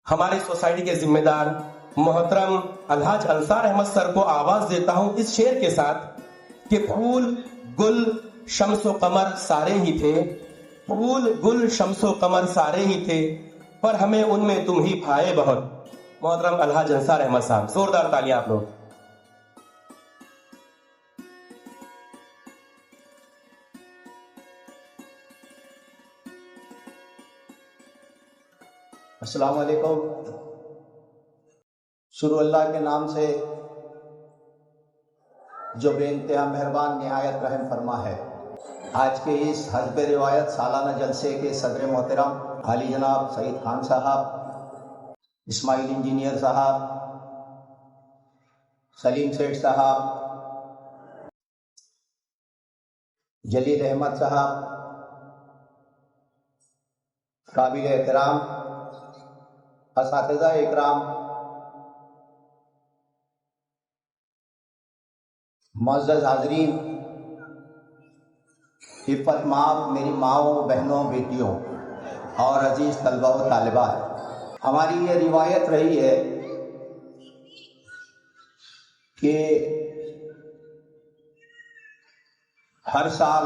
ہماری سوسائٹی کے ذمہ دار محترم الحاج انصار احمد سر کو آواز دیتا ہوں اس شعر کے ساتھ کہ پھول گل شمس و قمر سارے ہی تھے، پھول گل شمس و قمر سارے ہی تھے، پر ہمیں ان میں تم ہی بھائے بہت۔ محترم الحاج انصار احمد صاحب، زوردار تالیاں آپ لوگ۔ السلام علیکم۔ شروع اللہ کے نام سے جو بے انتہا مہربان نہایت رحم فرما ہے۔ آج کے اس حسب روایت سالانہ جلسے کے صدر محترم عالی جناب سعید خان صاحب، اسماعیل انجینئر صاحب، سلیم سیٹھ صاحب، جلیل احمد صاحب، قابل احترام اساتذہ اکرام، معزز حاضرین، عفت مآب میری ماؤں، بہنوں، بیٹیوں اور عزیز طلبہ و طالبات، ہماری یہ روایت رہی ہے کہ ہر سال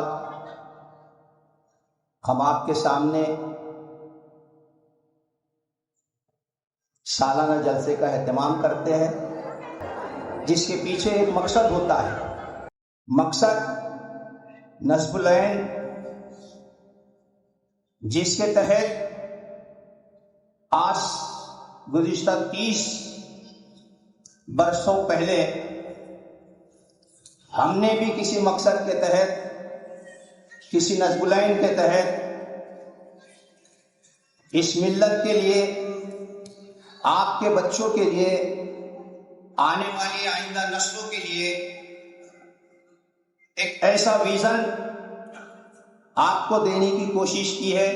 ہم آپ کے سامنے سالانہ جلسے کا اہتمام کرتے ہیں، جس کے پیچھے ایک مقصد ہوتا ہے۔ مقصد نصب العین، جس کے تحت آج گزشتہ 30 برسوں پہلے ہم نے بھی کسی مقصد کے تحت، کسی نصب العین کے تحت اس ملت کے لیے، آپ کے بچوں کے لیے، آنے والی آئندہ نسلوں کے لیے ایک ایسا ویژن آپ کو دینے کی کوشش کی ہے،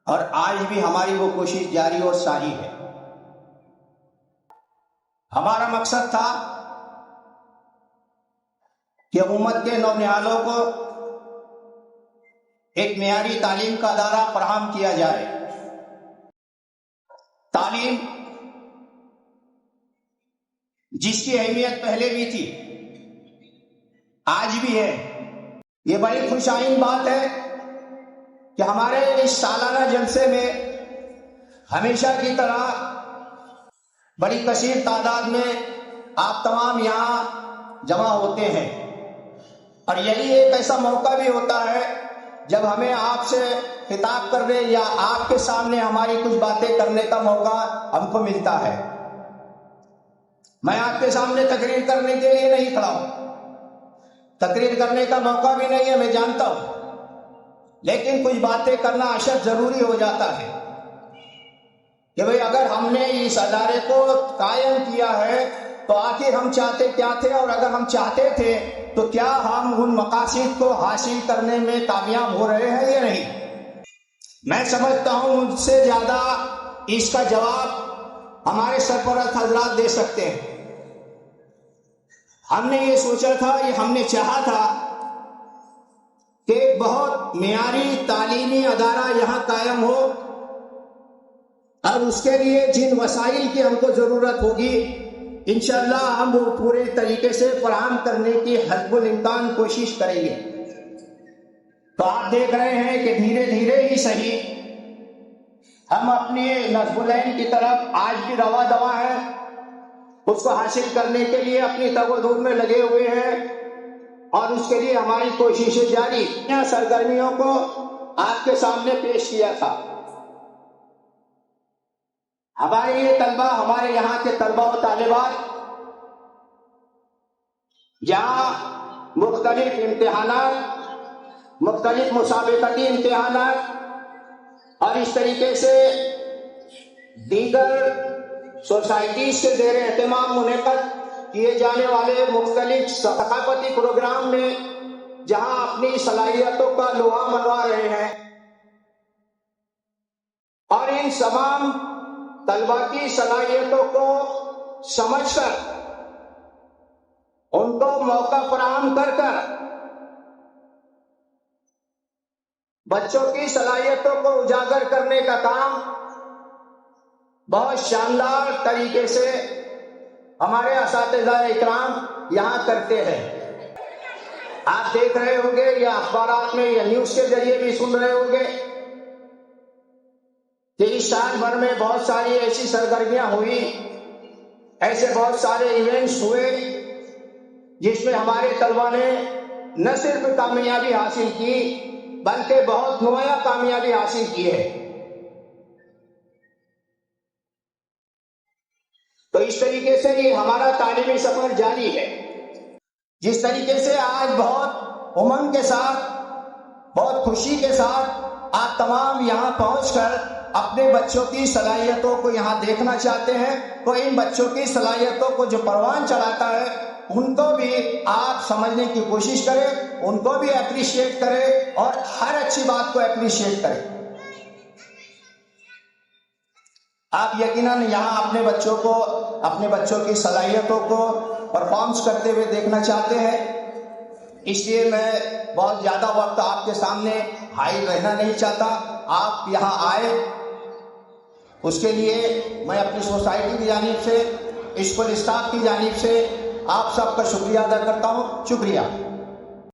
اور آج بھی ہماری وہ کوشش جاری اور ساری ہے۔ ہمارا مقصد تھا کہ امت کے نونہالوں کو ایک معیاری تعلیم کا ادارہ فراہم کیا جائے۔ تعلیم جس کی اہمیت پہلے بھی تھی، آج بھی ہے۔ یہ بڑی خوش آئند بات ہے کہ ہمارے اس سالانہ جلسے میں ہمیشہ کی طرح بڑی کثیر تعداد میں آپ تمام یہاں جمع ہوتے ہیں، اور یہی ایک ایسا موقع بھی ہوتا ہے جب ہمیں آپ سے خطاب کرنے یا آپ کے سامنے ہماری کچھ باتیں کرنے کا موقع ہم کو ملتا ہے۔ میں آپ کے سامنے تقریر کرنے کے لیے نہیں کھڑا ہوں، تقریر کرنے کا موقع بھی نہیں ہے، میں جانتا ہوں، لیکن کچھ باتیں کرنا اشد ضروری ہو جاتا ہے کہ بھئی اگر ہم نے اس ادارے کو قائم کیا ہے تو آخر ہم چاہتے کیا تھے، اور اگر ہم چاہتے تھے تو کیا ہم ان مقاصد کو حاصل کرنے میں کامیاب ہو رہے ہیں یا نہیں۔ میں سمجھتا ہوں مجھ سے زیادہ اس کا جواب ہمارے سرپرست حضرات دے سکتے ہیں۔ ہم نے یہ سوچا تھا، یہ ہم نے چاہا تھا کہ ایک بہت معیاری تعلیمی ادارہ یہاں قائم ہو، اور اس کے لیے جن وسائل کی ہم کو ضرورت ہوگی انشاءاللہ ہم وہ پورے طریقے سے فراہم کرنے کی حسب الامکان کوشش کریں گے۔ تو آپ دیکھ رہے ہیں کہ دھیرے دھیرے ہی صحیح ہم اپنے نصب العین کی طرف آج بھی رواں دواں ہیں، اس کو حاصل کرنے کے لیے اپنی تگ و دو میں لگے ہوئے ہیں، اور اس کے لیے ہماری کوششیں جاری۔ سرگرمیوں کو آپ کے سامنے پیش کیا تھا۔ ہمارے یہ طلبہ، ہمارے یہاں کے طلبہ و طالبات جہاں مختلف امتحانات، مختلف مسابقتی امتحانات اور اس طریقے سے دیگر سوسائٹیز کے زیر اہتمام منعقد کیے جانے والے مختلف ثقافتی پروگرام میں جہاں اپنی صلاحیتوں کا لوہا منوا رہے ہیں، اور ان تمام طلبہ کی صلاحیتوں کو سمجھ کر ان کو موقع فراہم کر بچوں کی صلاحیتوں کو اجاگر کرنے کا کام بہت شاندار طریقے سے ہمارے اساتذہ اکرام یہاں کرتے ہیں. آپ دیکھ رہے ہوں گے یا اخبارات میں یا نیوز کے ذریعے بھی سن رہے ہوں گے کہ اس سال بھر میں بہت ساری ایسی سرگرمیاں ہوئی, ایسے بہت سارے ایونٹس ہوئے جس میں ہمارے طلبہ نے نہ صرف کامیابی حاصل کی بلکہ بہت نمایاں کامیابی حاصل کی ہے. تو اس طریقے سے یہ ہمارا تعلیمی سفر جاری ہے. جس طریقے سے آج بہت امنگ کے ساتھ, بہت خوشی کے ساتھ آپ تمام یہاں پہنچ کر اپنے بچوں کی صلاحیتوں کو یہاں دیکھنا چاہتے ہیں, تو ان بچوں کی صلاحیتوں کو جو پروان چڑھاتا ہے ان کو بھی آپ سمجھنے کی کوشش کریں, ان کو بھی اپریشیٹ کریں اور ہر اچھی بات کو اپریشیٹ کریں. آپ یقیناً یہاں اپنے بچوں کی صلاحیتوں کو پرفارمنس کرتے ہوئے دیکھنا چاہتے ہیں. اس لیے میں بہت زیادہ وقت آپ کے سامنے حائل رہنا نہیں چاہتا. آپ یہاں آئے, اس کے لیے میں اپنی سوسائٹی کی جانب سے, اسکول اسٹاف کی جانب سے آپ سب کا شکریہ ادا کرتا ہوں. شکریہ.